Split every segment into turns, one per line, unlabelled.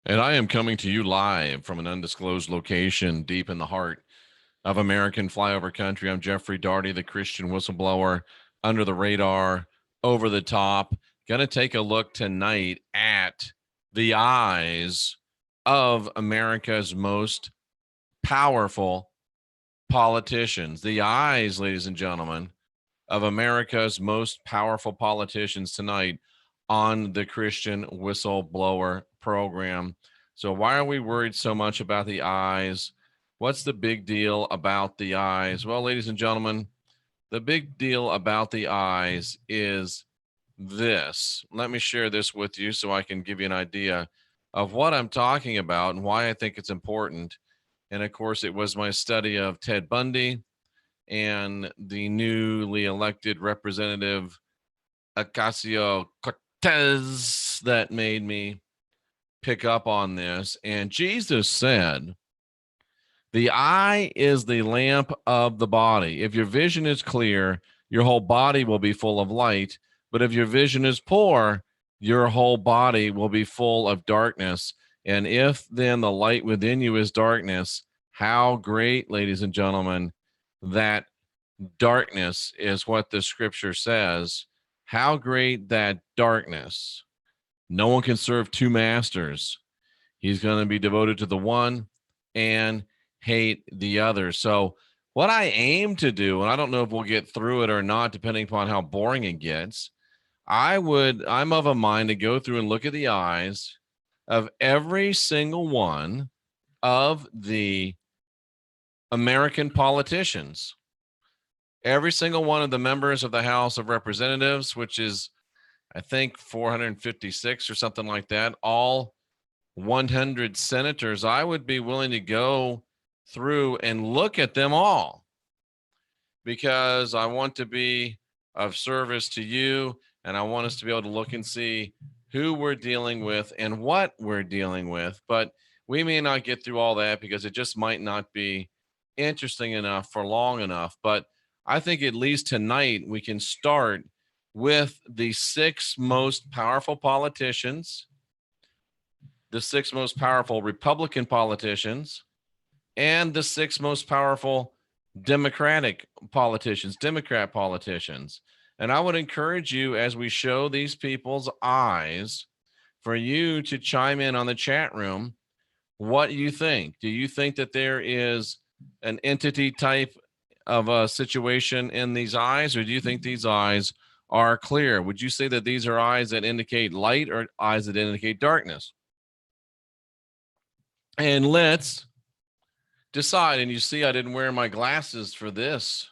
And I am coming to you live from an undisclosed location deep in the heart of American flyover country. I'm Jeffrey Darty, the Christian whistleblower, under the radar, over the top. Going to take a look tonight at the eyes of America's most powerful politicians. The eyes, ladies and gentlemen, of America's most powerful politicians tonight on the Christian Whistleblower program. So, why are we worried so much about the eyes? What's the big deal about the eyes? Well, ladies and gentlemen, the big deal about the eyes is this. Let me share this with you so I can give you an idea of what I'm talking about and why I think it's important. And of course, it was my study of Ted Bundy and the newly elected representative Ocasio Cortez that made me pick up on this. And Jesus said, the eye is the lamp of the body. If your vision is clear, your whole body will be full of light. But if your vision is poor, your whole body will be full of darkness. And if then the light within you is darkness, how great, ladies and gentlemen, that darkness is what the scripture says. How great that darkness. No one can serve two masters. He's going to be devoted to the one and hate the other. So, what I aim to do, and I don't know if we'll get through it or not, depending upon how boring it gets, I'm of a mind to go through and look at the eyes of every single one of the American politicians, every single one of the members of the House of Representatives, which is, I think, 456 or something like that, all 100 senators. I would be willing to go through and look at them all because I want to be of service to you, and I want us to be able to look and see who we're dealing with and what we're dealing with. But we may not get through all that because it just might not be interesting enough for long enough. But I think at least tonight we can start with the six most powerful politicians, the six most powerful Republican politicians, and the six most powerful Democrat politicians. And I would encourage you, as we show these people's eyes, for you to chime in on the chat room what you think. Do you think that there is an entity type of a situation in these eyes, or do you think these eyes are clear? Would you say that these are eyes that indicate light or eyes that indicate darkness? And let's decide. And you see, I didn't wear my glasses for this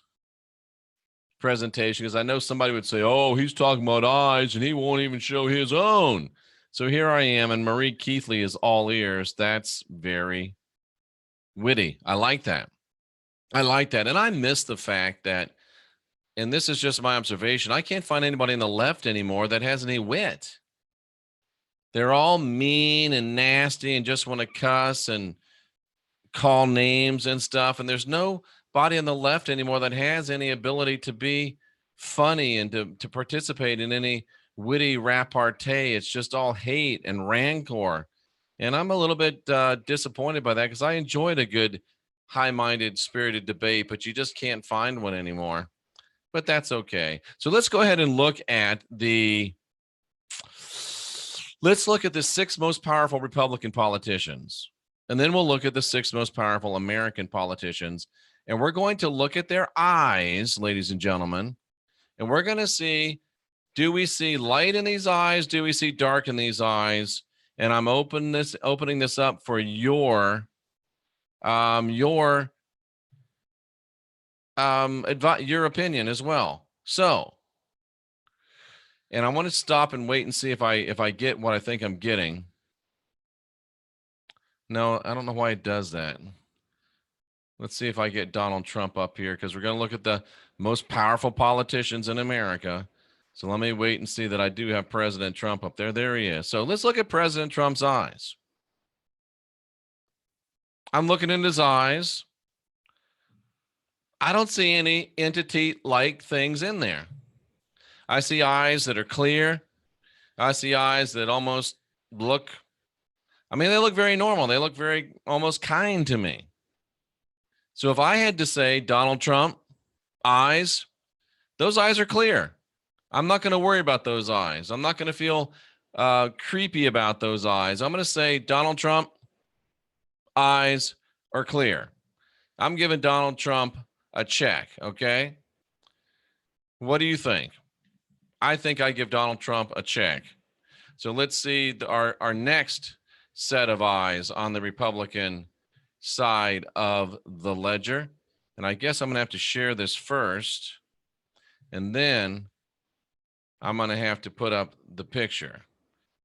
presentation because I know somebody would say, oh, he's talking about eyes and he won't even show his own. So here I am, and Marie Keithley is all ears. That's very witty. I like that. I like that. And I miss the fact that, and this is just my observation, I can't find anybody on the left anymore that has any wit. They're all mean and nasty and just want to cuss and call names and stuff. And there's nobody on the left anymore that has any ability to be funny and to participate in any witty repartee. It's just all hate and rancor. And I'm a little bit disappointed by that because I enjoyed a good, high-minded, spirited debate, but you just can't find one anymore. But that's okay. So let's go ahead and look at the six most powerful Republican politicians. And then we'll look at the six most powerful American politicians. And we're going to look at their eyes, ladies and gentlemen. And we're going to see, do we see light in these eyes? Do we see dark in these eyes? And I'm opening this up for your opinion as well. So, and I want to stop and wait and see if I get what I think I'm getting. No, I don't know why it does that. Let's see if I get Donald Trump up here because we're going to look at the most powerful politicians in America. So let me wait and see that I do have President Trump up there. There he is. So let's look at President Trump's eyes. I'm looking in his eyes. I don't see any entity-like things in there. I see eyes that are clear. I see eyes that almost look I mean, they look very normal. They look very almost kind to me. So if I had to say Donald Trump, eyes, those eyes are clear. I'm not going to worry about those eyes. I'm not going to feel creepy about those eyes. I'm going to say Donald Trump, eyes are clear. I'm giving Donald Trump a check. Okay. What do you think? I think I give Donald Trump a check. So let's see our next set of eyes on the Republican side of the ledger. And I guess I'm going to have to share this first. And then I'm going to have to put up the picture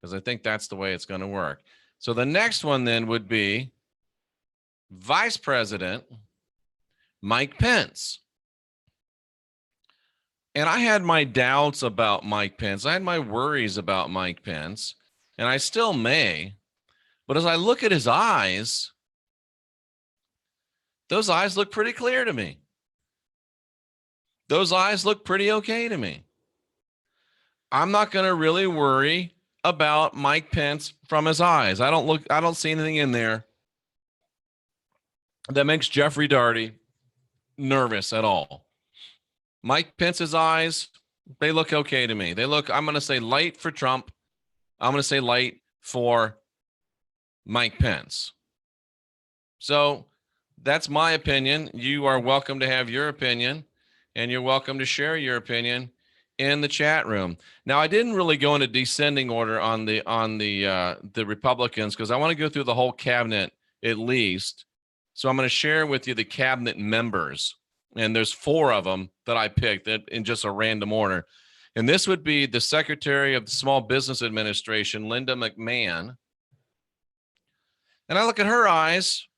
because I think that's the way it's going to work. So the next one then would be Vice President Mike Pence. And I had my doubts about Mike Pence. I had my worries about Mike Pence, and I still may. But as I look at his eyes, those eyes look pretty clear to me. Those eyes look pretty okay to me. I'm not going to really worry about Mike Pence from his eyes. I don't see anything in there that makes Jeffrey Darty nervous at all. Mike Pence's eyes, they look okay to me. They look, I'm going to say light for Trump. I'm going to say light for Mike Pence. So that's my opinion. You are welcome to have your opinion, and you're welcome to share your opinion in the chat room. Now, I didn't really go into descending order on the Republicans because I want to go through the whole cabinet at least. So I'm going to share with you the cabinet members, and there's 4 of them that I picked in just a random order. And this would be the Secretary of the Small Business Administration, Linda McMahon. And I look at her eyes.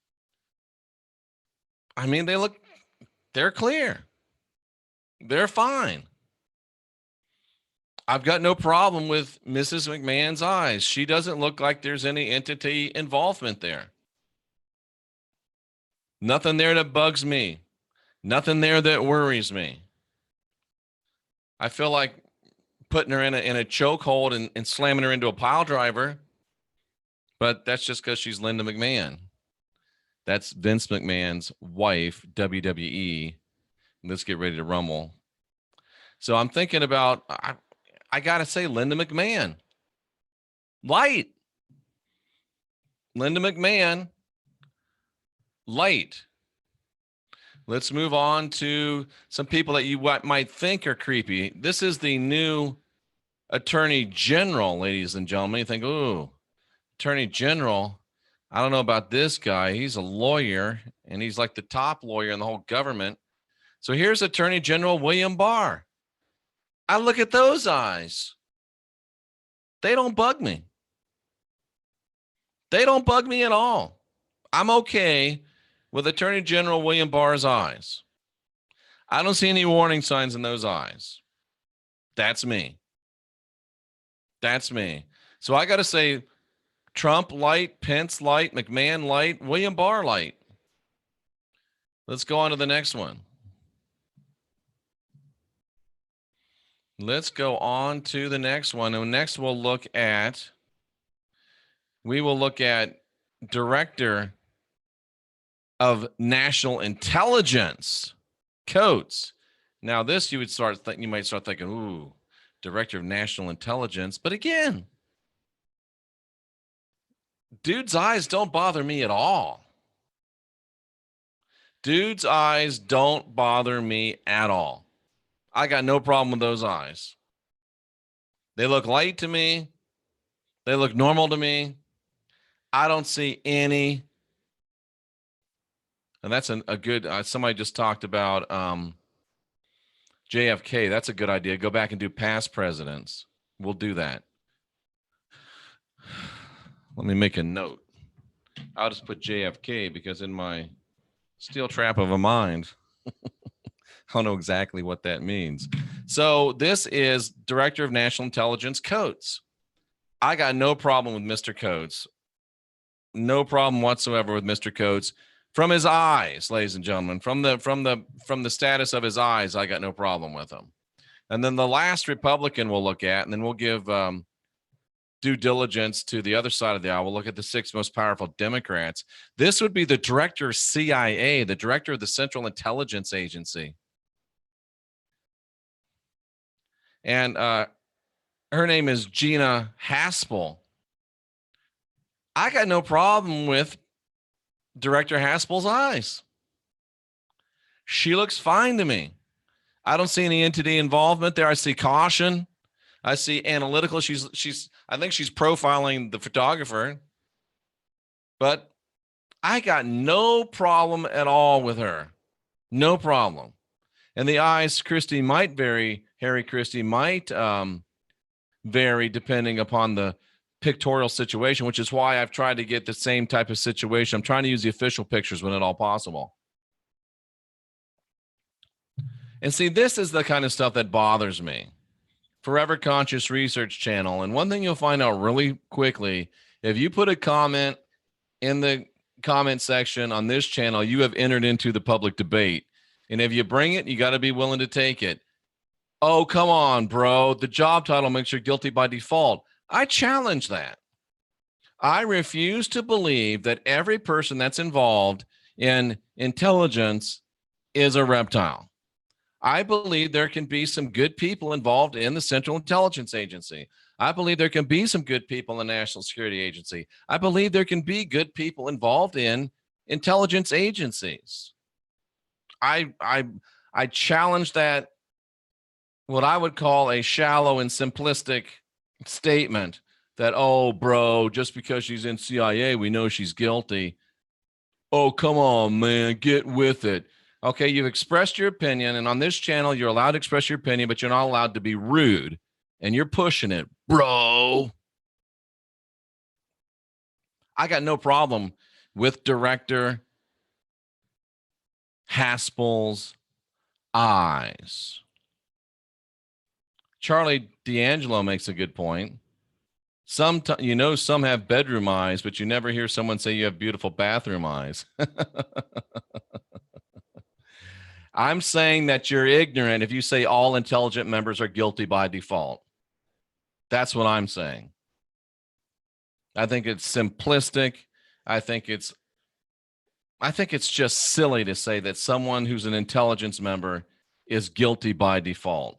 I mean, they're clear. They're fine. I've got no problem with Mrs. McMahon's eyes. She doesn't look like there's any entity involvement there. Nothing there that bugs me. Nothing there that worries me. I feel like putting her in a chokehold and slamming her into a pile driver, but that's just because she's Linda McMahon. That's Vince McMahon's wife, WWE. Let's get ready to rumble. So I'm thinking about, I got to say, Linda McMahon. Light. Linda McMahon. Light. Let's move on to some people that you might think are creepy. This is the new Attorney General, ladies and gentlemen. You think, ooh, Attorney General. I don't know about this guy. He's a lawyer, and he's like the top lawyer in the whole government. So here's Attorney General William Barr. I look at those eyes. They don't bug me. They don't bug me at all. I'm okay with Attorney General William Barr's eyes. I don't see any warning signs in those eyes. That's me. That's me. So I got to say, Trump light, Pence light, McMahon light, William Barr light. Let's go on to the next one. Let's go on to the next one. And next we will look at Director of National Intelligence, Coates. Now this you might start thinking, ooh, Director of National Intelligence. But again, dude's eyes don't bother me at all. Dude's eyes don't bother me at all. I got no problem with those eyes. They look light to me. They look normal to me. I don't see any. And that's a good, somebody just talked about JFK. That's a good idea. Go back and do past presidents. We'll do that. Let me make a note. I'll just put JFK because in my steel trap of a mind, I don't know exactly what that means. So this is Director of National Intelligence Coates. I got no problem with Mr. Coates. No problem whatsoever with Mr. Coates. From his eyes, ladies and gentlemen, from the status of his eyes, I got no problem with him. And then the last Republican we'll look at, and then we'll give due diligence to the other side of the aisle, we'll look at the 6 most powerful Democrats. This would be the director of CIA, the director of the Central Intelligence Agency. And her name is Gina Haspel. I got no problem with Director Haspel's eyes. She looks fine to me. I don't see any entity involvement there. I see caution. I see analytical. I think she's profiling the photographer, but I got no problem at all with her. No problem. And the eyes, Harry Christie might vary depending upon the pictorial situation, which is why I've tried to get the same type of situation. I'm trying to use the official pictures when at all possible. And see, this is the kind of stuff that bothers me. Forever Conscious Research Channel. And one thing you'll find out really quickly, if you put a comment in the comment section on this channel, you have entered into the public debate. And if you bring it, you got to be willing to take it. Oh, come on, bro. The job title makes you guilty by default. I challenge that. I refuse to believe that every person that's involved in intelligence is a reptile. I believe there can be some good people involved in the Central Intelligence Agency. I believe there can be some good people in the National Security Agency. I believe there can be good people involved in intelligence agencies. I challenge that, what I would call a shallow and simplistic statement that, oh, bro, just because she's in CIA, we know she's guilty. Oh, come on, man, get with it. Okay, you've expressed your opinion, and on this channel, you're allowed to express your opinion, but you're not allowed to be rude, and you're pushing it, bro. I got no problem with Director Haspel's eyes. Charlie D'Angelo makes a good point. Some have bedroom eyes, but you never hear someone say you have beautiful bathroom eyes. I'm saying that you're ignorant if you say all intelligent members are guilty by default. That's what I'm saying. I think it's simplistic. I think it's just silly to say that someone who's an intelligence member is guilty by default.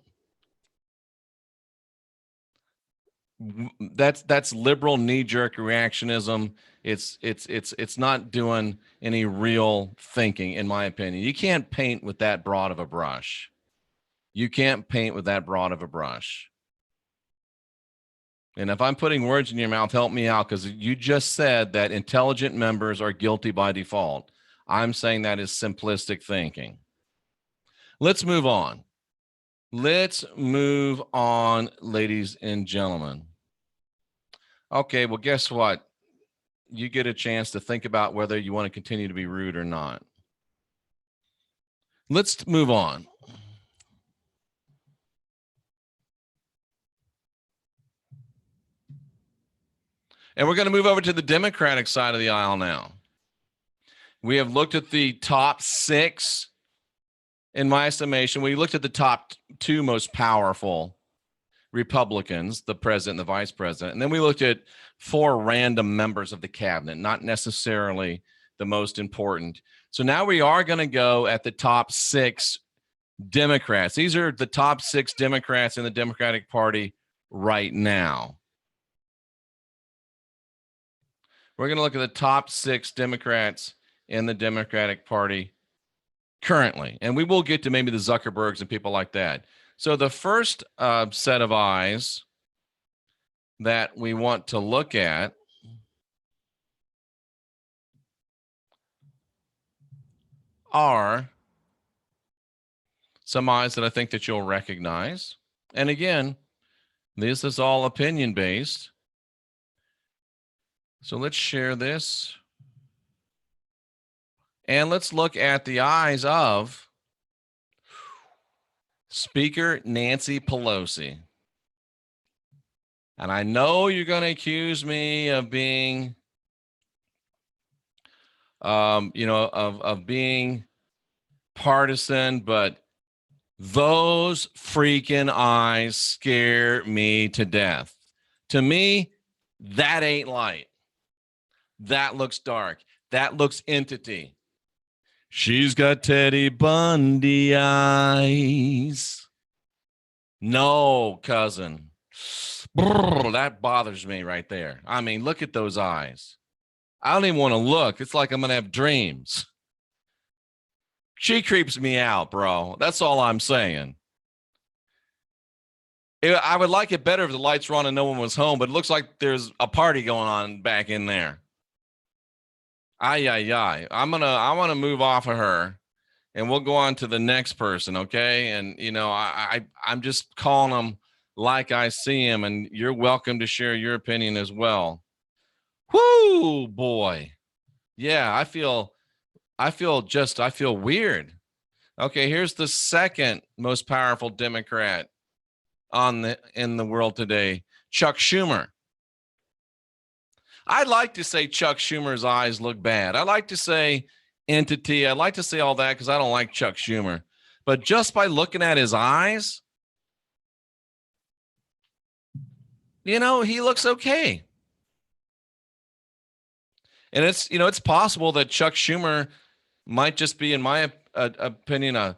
That's liberal knee-jerk reactionism. It's not doing any real thinking, in my opinion. You can't paint with that broad of a brush. You can't paint with that broad of a brush. And if I'm putting words in your mouth, help me out, because you just said that intelligent members are guilty by default. I'm saying that is simplistic thinking. Let's move on. Let's move on, ladies and gentlemen. Okay, well, guess what? You get a chance to think about whether you want to continue to be rude or not. Let's move on. And we're going to move over to the Democratic side of the aisle now. We have looked at the top 6, in my estimation. We looked at the top 2 most powerful Republicans, the president and the vice president. And then we looked at 4 random members of the cabinet, not necessarily the most important. So now we are going to go at the top 6 Democrats. These are the top 6 Democrats in the Democratic Party right now. We're going to look at the top 6 Democrats in the Democratic Party currently. And we will get to maybe the Zuckerbergs and people like that. So the first set of eyes that we want to look at are some eyes that I think that you'll recognize. And again, this is all opinion based. So let's share this. And let's look at the eyes of Speaker Nancy Pelosi. And I know you're going to accuse me of being, of being partisan, but those freaking eyes scare me to death. To me, That ain't light. That looks dark. That looks entity. She's got Teddy Bundy eyes. No, cousin. Brr, that bothers me right there. I mean, look at those eyes. I don't even want to look. It's like I'm going to have dreams. She creeps me out, bro. That's all I'm saying. I would like it better if the lights were on and no one was home, but it looks like there's a party going on back in there. Ay, ay, ay. I want to move off of her and we'll go on to the next person. Okay. And I'm just calling them like I see him, and you're welcome to share your opinion as well. Whoo, boy. Yeah. I feel weird. Okay. Here's the second most powerful Democrat in the world today, Chuck Schumer. I'd like to say Chuck Schumer's eyes look bad. I like to say entity. I like to say all that because I don't like Chuck Schumer. But just by looking at his eyes, he looks okay. And it's possible that Chuck Schumer might just be, in my opinion, a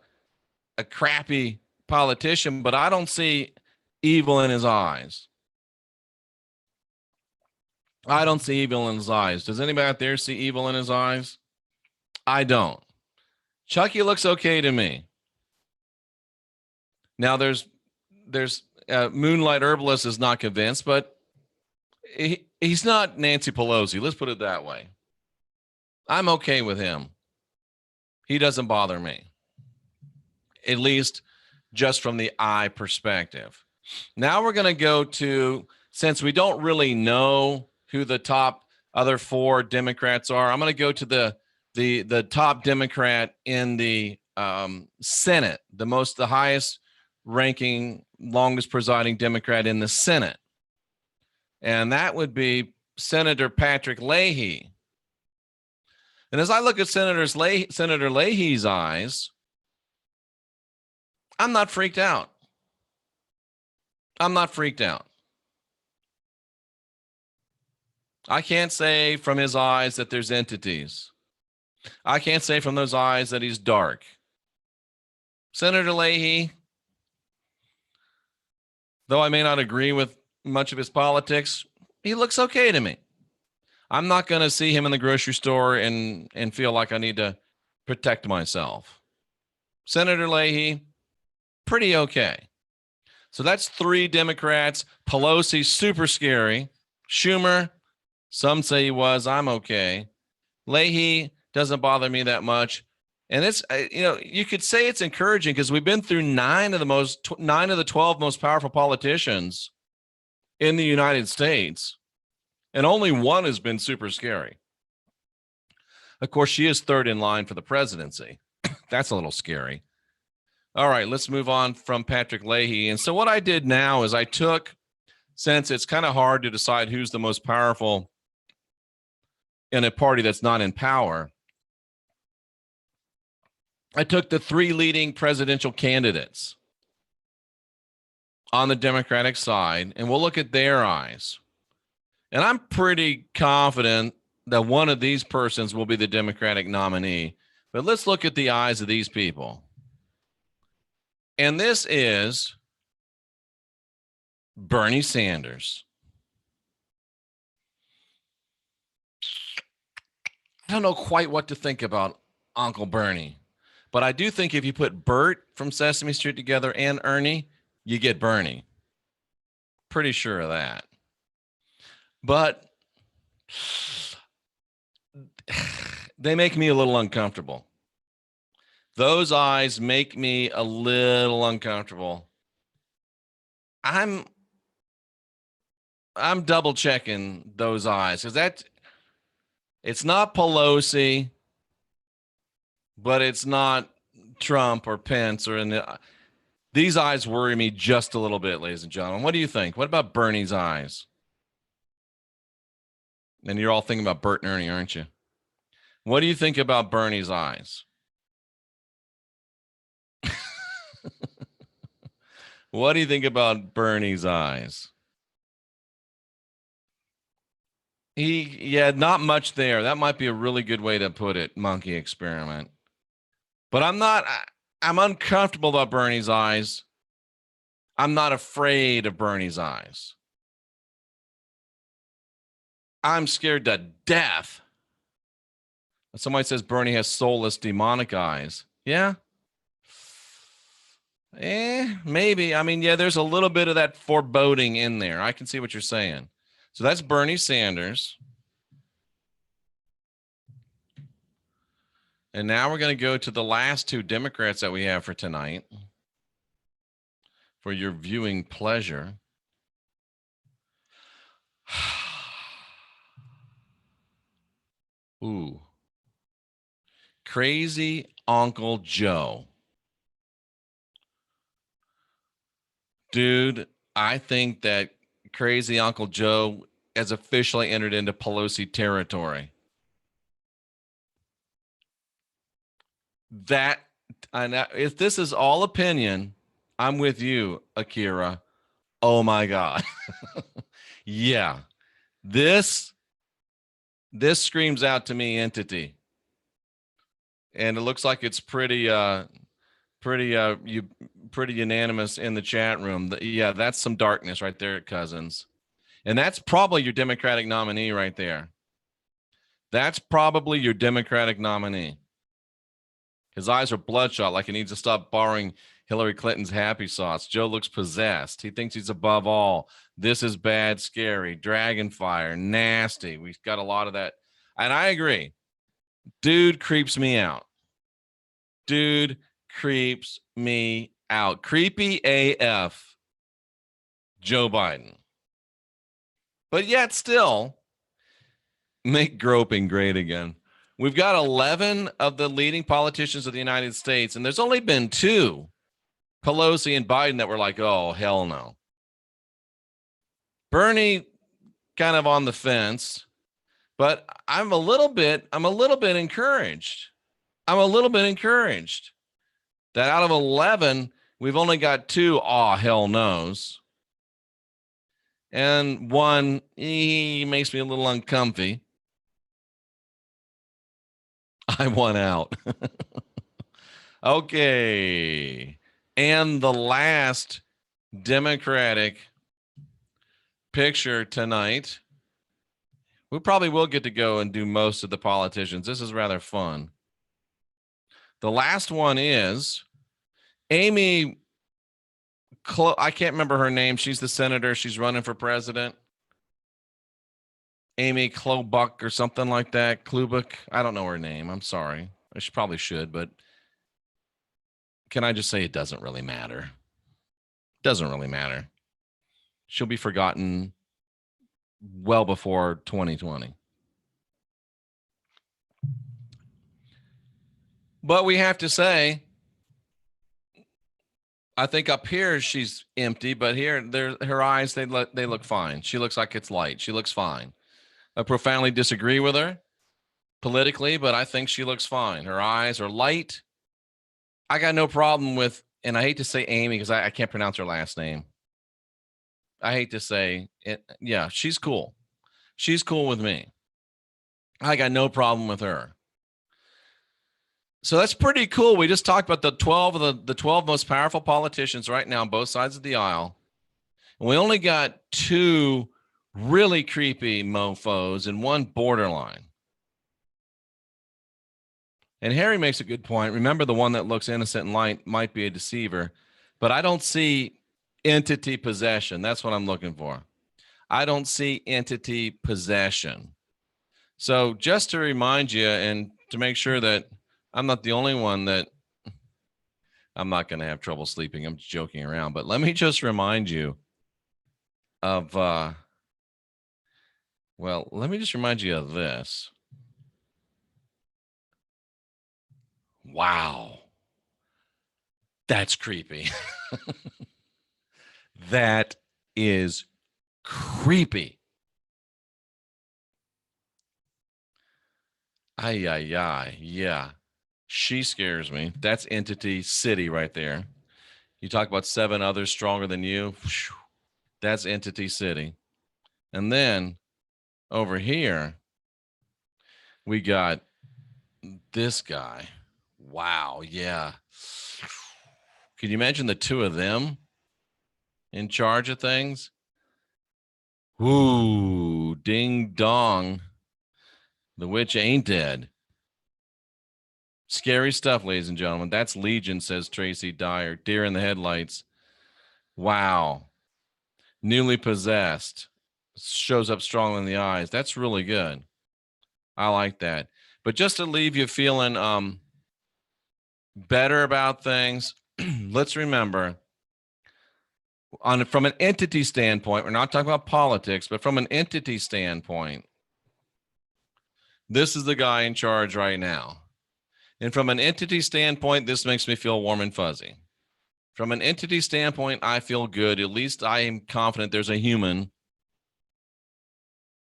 crappy politician, but I don't see evil in his eyes. I don't see evil in his eyes. Does anybody out there see evil in his eyes? I don't. Chucky looks okay to me. Now there's Moonlight Herbalist is not convinced, but he's not Nancy Pelosi. Let's put it that way. I'm okay with him. He doesn't bother me, at least just from the eye perspective. Now we're going to go to, since we don't really know who the top other four Democrats are, I'm going to go to the top Democrat in the Senate, the highest ranking, longest presiding Democrat in the Senate. And that would be Senator Patrick Leahy. And as I look at Senator Leahy's eyes, I'm not freaked out. I'm not freaked out. I can't say from his eyes that there's entities. I can't say from those eyes that he's dark. Senator Leahy, though I may not agree with much of his politics, he looks okay to me. I'm not going to see him in the grocery store and feel like I need to protect myself. Senator Leahy, pretty okay. So that's three Democrats. Pelosi, super scary. Schumer, some say he was. I'm okay. Leahy doesn't bother me that much. And it's, you could say it's encouraging because we've been through 9 of the 12 most powerful politicians in the United States, and only one has been super scary. Of course, she is third in line for the presidency. That's a little scary. All right, let's move on from Patrick Leahy. And so what I did now is since it's kind of hard to decide who's the most powerful in a party that's not in power, I took the 3 leading presidential candidates on the Democratic side, and we'll look at their eyes. And I'm pretty confident that one of these persons will be the Democratic nominee. But let's look at the eyes of these people. And this is Bernie Sanders. I don't know quite what to think about Uncle Bernie, but I do think if you put Bert from Sesame Street together and Ernie, you get Bernie. Pretty sure of that. But they make me a little uncomfortable. Those eyes make me a little uncomfortable. I'm double checking those eyes because it's not Pelosi, but it's not Trump or Pence these eyes worry me just a little bit, ladies and gentlemen. What do you think? What about Bernie's eyes? And you're all thinking about Bert and Ernie, aren't you? What do you think about Bernie's eyes? What do you think about Bernie's eyes? Yeah, not much there. That might be a really good way to put it, monkey experiment. But I'm uncomfortable about Bernie's eyes. I'm not afraid of Bernie's eyes. I'm scared to death. Somebody says Bernie has soulless demonic eyes. Yeah. Maybe. I mean, yeah, there's a little bit of that foreboding in there. I can see what you're saying. So that's Bernie Sanders. And now we're going to go to the last two Democrats that we have for tonight for your viewing pleasure. Ooh. Crazy Uncle Joe. Dude, I think that Crazy Uncle Joe has officially entered into Pelosi territory. That, and if this is all opinion, I'm with you, Akira. Oh my God. Yeah. This screams out to me entity. And it looks like it's pretty unanimous in the chat room. Yeah, that's some darkness right there, Cousins. And that's probably your Democratic nominee right there. That's probably your Democratic nominee. His eyes are bloodshot, like he needs to stop borrowing Hillary Clinton's happy sauce. Joe looks possessed. He thinks he's above all. This is bad, scary, dragon fire, nasty. We've got a lot of that. And I agree. Dude creeps me out. Dude creeps me out. Creepy AF, Joe Biden. But yet still, make groping great again. We've got 11 of the leading politicians of the United States, and there's only been two, Pelosi and Biden, that were like, oh, hell no. Bernie kind of on the fence, but I'm a little bit encouraged. I'm a little bit encouraged that out of 11, we've only got two, oh, hell no's. And one, he makes me a little uncomfy. I won out. Okay. And the last Democratic picture tonight. We probably will get to go and do most of the politicians. This is rather fun. The last one is Amy. I can't remember her name. She's the senator. She's running for president. Amy Klobuck or something like that. Klobuck. I don't know her name. I'm sorry. I probably should, but can I just say it doesn't really matter? Doesn't really matter. She'll be forgotten well before 2020. But we have to say, I think up here she's empty, but here her eyes, they look fine. She looks like it's light. She looks fine. I profoundly disagree with her politically, but I think she looks fine. Her eyes are light. I got no problem with, and I hate to say Amy because I can't pronounce her last name. I hate to say it. Yeah, she's cool. She's cool with me. I got no problem with her. So that's pretty cool. We just talked about the 12 of the 12 most powerful politicians right now on both sides of the aisle. And we only got two really creepy mofos and one borderline. And Harry makes a good point. Remember, the one that looks innocent and light might be a deceiver, but I don't see entity possession. That's what I'm looking for. I don't see entity possession. So just to remind you and to make sure that I'm not the only one that I'm not going to have trouble sleeping. I'm joking around, but let me just remind you of, let me just remind you of this. Wow. That's creepy. That is creepy. Ay, ay, ay. Yeah. She scares me. That's entity city right there. You talk about 7 others stronger than you. That's entity city. And then over here, we got this guy. Wow. Yeah. Can you imagine the two of them in charge of things? Ooh, ding dong. The witch ain't dead. Scary stuff, ladies and gentlemen. That's Legion, says Tracy Dyer. Deer in the headlights. Wow. Newly possessed. Shows up strong in the eyes. That's really good. I like that. But just to leave you feeling better about things, let's remember from an entity standpoint, we're not talking about politics, but from an entity standpoint, this is the guy in charge right now. And from an entity standpoint, this makes me feel warm and fuzzy. From an entity standpoint, I feel good. At least I am confident there's a human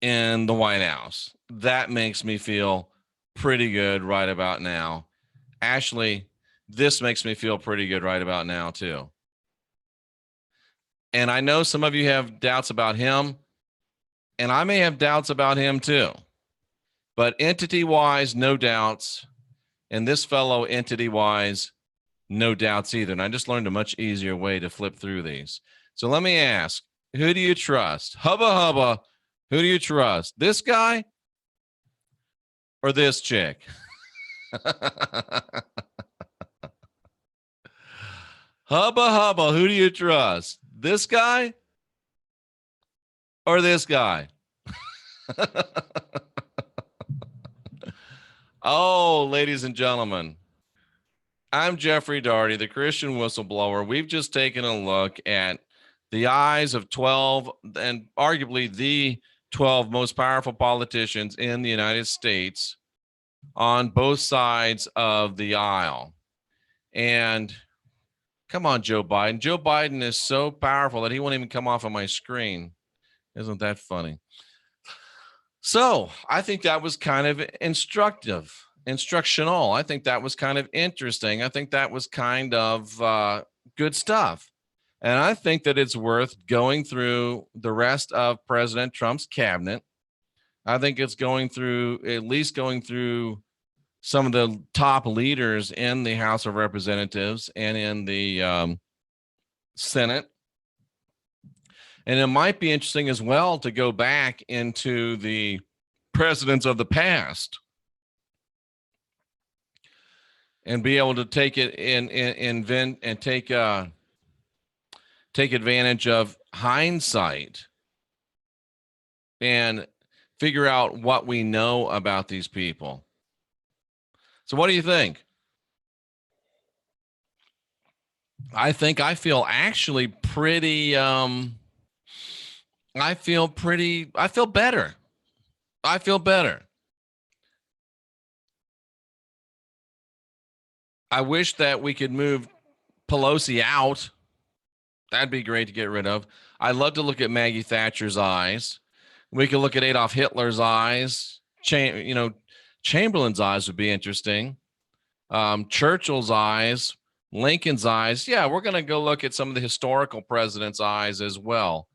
in the White House. That makes me feel pretty good right about now. Ashley, this makes me feel pretty good right about now, too. And I know some of you have doubts about him, and I may have doubts about him, too. But entity-wise, no doubts. And this fellow, entity-wise, no doubts either. And I just learned a much easier way to flip through these. So let me ask, who do you trust? Hubba hubba, who do you trust? This guy or this chick? Hubba hubba, who do you trust? This guy or this guy? Oh, ladies and gentlemen, I'm Jeffrey Daugherty, the Christian whistleblower. We've just taken a look at the eyes of 12 and arguably the 12 most powerful politicians in the United States on both sides of the aisle. And come on, Joe Biden. Joe Biden is so powerful that he won't even come off of my screen. Isn't that funny? So I think that was kind of instructional. I think that was kind of interesting. I think that was kind of good stuff. And I think that it's worth going through the rest of President Trump's cabinet. I think it's at least going through some of the top leaders in the House of Representatives and in the Senate. And it might be interesting as well to go back into the presidents of the past and be able to take it invent and take advantage of hindsight and figure out what we know about these people. So what do you think? I think I feel actually pretty I feel better. I feel better. I wish that we could move Pelosi out. That'd be great to get rid of. I'd love to look at Maggie Thatcher's eyes. We could look at Adolf Hitler's eyes. Chamberlain's eyes would be interesting. Churchill's eyes, Lincoln's eyes. Yeah, we're going to go look at some of the historical presidents' eyes as well.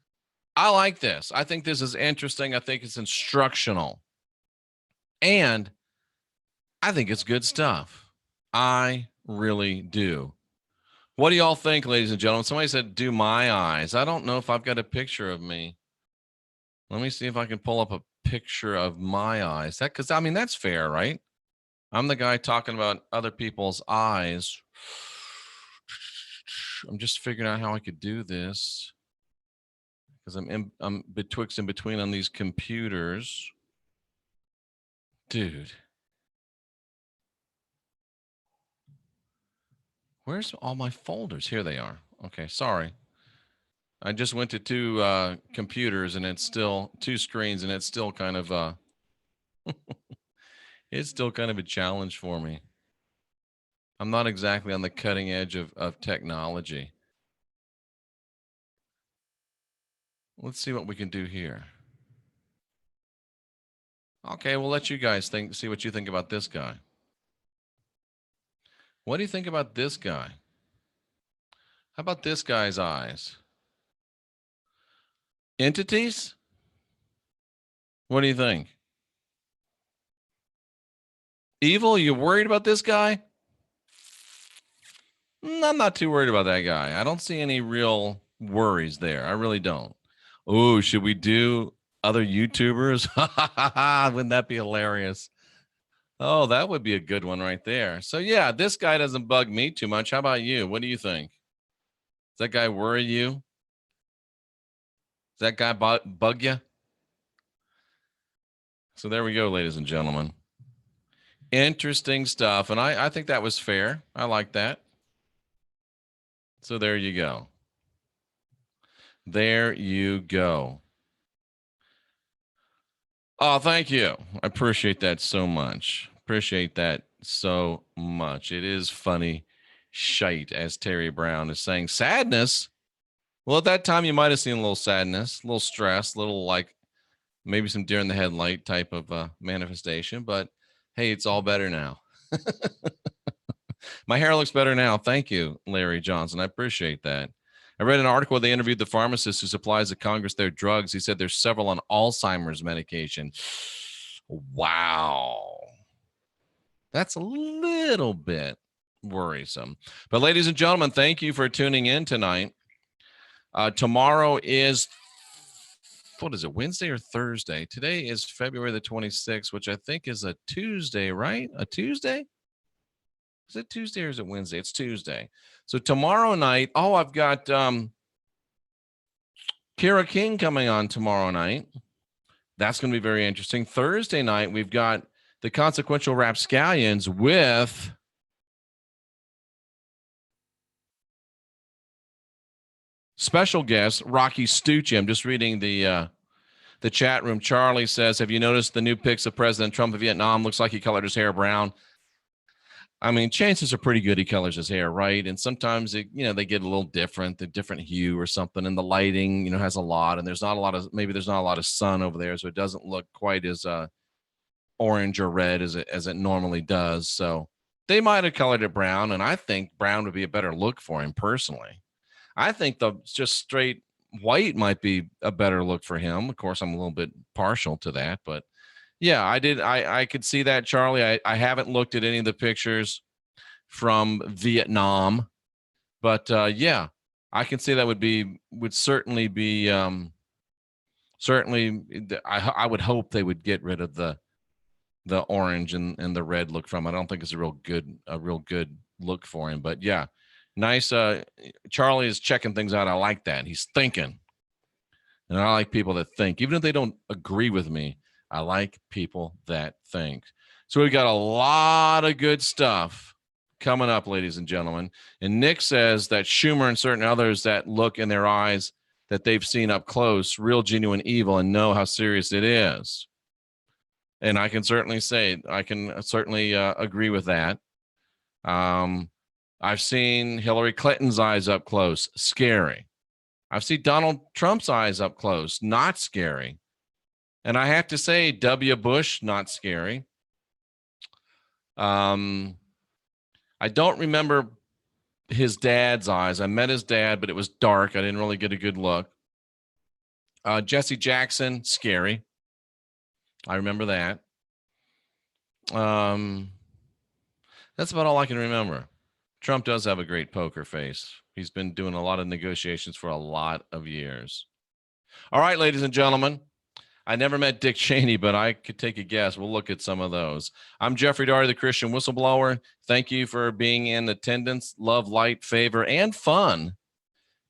I like this. I think this is interesting. I think it's instructional. And I think it's good stuff. I really do. What do y'all think, ladies and gentlemen? Somebody said, do my eyes. I don't know if I've got a picture of me. Let me see if I can pull up a picture of my eyes. That's fair, right? I'm the guy talking about other people's eyes. I'm just figuring out how I could do this because I'm betwixt and between on these computers. Dude. Where's all my folders? Here they are. Okay, sorry. I just went to two computers and it's still two screens and it's still kind of it's still kind of a challenge for me. I'm not exactly on the cutting edge of technology. Let's see what we can do here. Okay, we'll let you guys see what you think about this guy. What do you think about this guy? How about this guy's eyes? Entities? What do you think? Evil, you worried about this guy? I'm not too worried about that guy. I don't see any real worries there. I really don't. Oh, should we do other YouTubers? Wouldn't that be hilarious? Oh, that would be a good one right there. So yeah, this guy doesn't bug me too much. How about you? What do you think? Does that guy worry you? Does that guy bug you? So there we go, ladies and gentlemen. Interesting stuff. And I think that was fair. I like that. So there you go. There you go. Oh, thank you. I appreciate that so much. Appreciate that so much. It is funny shite, as Terry Brown is saying. Sadness. Well, at that time, you might have seen a little sadness, a little stress, a little like maybe some deer in the headlight type of manifestation. But hey, it's all better now. My hair looks better now. Thank you, Larry Johnson. I appreciate that. I read an article where they interviewed the pharmacist who supplies the Congress their drugs. He said there's several on Alzheimer's medication. Wow. That's a little bit worrisome. But ladies and gentlemen, thank you for tuning in tonight. Tomorrow is, what is it, Wednesday or Thursday? Today is February the 26th, which I think is a Tuesday, right? A Tuesday? Is it Tuesday or is it Wednesday? It's Tuesday. So tomorrow night, I've got Kira King coming on tomorrow night. That's going to be very interesting. Thursday night, we've got the Consequential Rapscallions with special guest Rocky Stucci. I'm just reading the chat room. Charlie says, have you noticed the new pics of President Trump of Vietnam? Looks like he colored his hair brown. I mean, chances are pretty good he colors his hair, right? And sometimes they get a little different, a different hue or something, and the lighting, has a lot, and there's not a lot of sun over there, so it doesn't look quite as orange or red as it normally does. So they might have colored it brown, and I think brown would be a better look for him personally. I think the just straight white might be a better look for him. Of course, I'm a little bit partial to that, but yeah, I could see that, Charlie. I haven't looked at any of the pictures from Vietnam, but yeah, I can see that would certainly be certainly. I would hope they would get rid of the orange and the red look from it. I don't think it's a real good look for him, but yeah, nice. Charlie is checking things out. I like that. He's thinking, and I like people that think, even if they don't agree with me. I like people that think. So we got a lot of good stuff coming up, ladies and gentlemen. And Nick says that Schumer and certain others that look in their eyes that they've seen up close, real genuine evil, and know how serious it is. And I can certainly agree with that. I've seen Hillary Clinton's eyes up close, scary. I've seen Donald Trump's eyes up close, not scary. And I have to say, W. Bush, not scary. I don't remember his dad's eyes. I met his dad, but it was dark. I didn't really get a good look. Jesse Jackson, scary. I remember that. That's about all I can remember. Trump does have a great poker face. He's been doing a lot of negotiations for a lot of years. All right, ladies and gentlemen. I never met Dick Cheney, but I could take a guess. We'll look at some of those. I'm Jeffrey Daugherty, the Christian Whistleblower. Thank you for being in attendance. Love, light, favor, and fun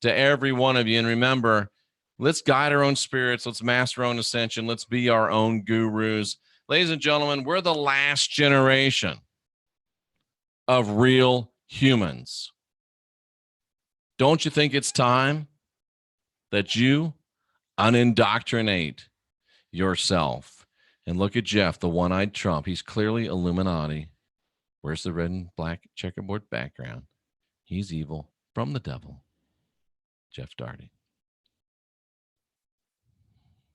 to every one of you. And remember, let's guide our own spirits. Let's master our own ascension. Let's be our own gurus. Ladies and gentlemen, we're the last generation of real humans. Don't you think it's time that you unindoctrinate yourself? And look at Jeff, the one-eyed Trump. He's clearly Illuminati. Where's the red and black checkerboard background? He's evil from the devil. Jeff Daugherty.